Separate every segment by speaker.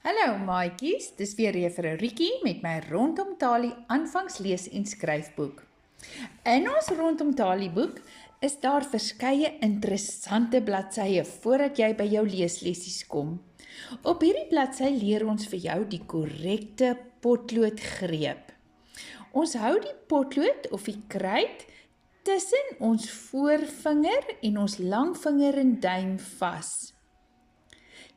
Speaker 1: Hallo maatjies, dis weer juffrou Riekie met my Rondom Talie aanvangslees en skryfboek. In ons Rondom Talie boek is daar verskeie interessante bladsye voordat jy by jou leeslessies kom. Op hierdie bladsy leer ons vir jou die korrekte potloodgreep. Ons hou die potlood of die kruit tussen ons voorvinger en ons langvinger en duim vas.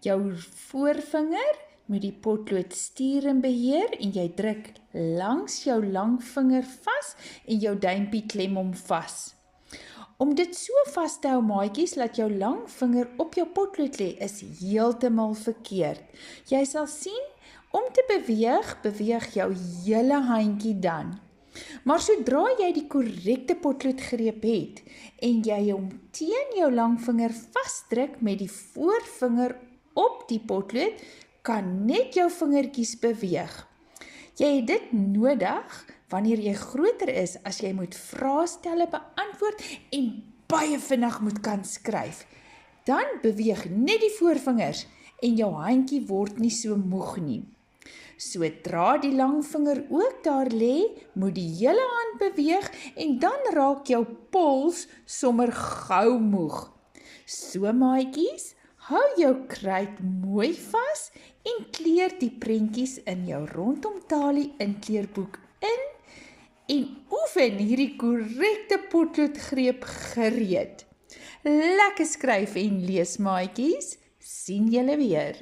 Speaker 1: Jou voorvinger moet die potlood stuur en beheer en jy druk langs jou langvinger vas en jou duimpie klem hom vas. Om dit so vas te hou maatjies, laat jou langvinger op jou potlood lê is heeltemal verkeerd. Jy sal sien, om te beweeg jou hele handjie dan. Maar sodra jy die korrekte potloodgreep het en jy hom teen jou langvinger vasdruk met die voorvinger op die potlood, kan net jou vingertjies beweeg. Jy het dit nodig wanneer jy groter is as jy moet vraestelle beantwoord en baie vinnig moet kan skryf. Dan beweeg net die voorvingers en jou handjie word nie so moeg nie. Sodra die langvinger ook daar lê, moet die hele hand beweeg en dan raak jou pols sommer gou moeg. So maatjies, hou jou kruit mooi vas en kleur die prentjies in jou Rondom Talie inkleurboek in en oefen hierdie korrekte potloodgreep gereed. Lekker skryf en lees maatjies, sien julle weer.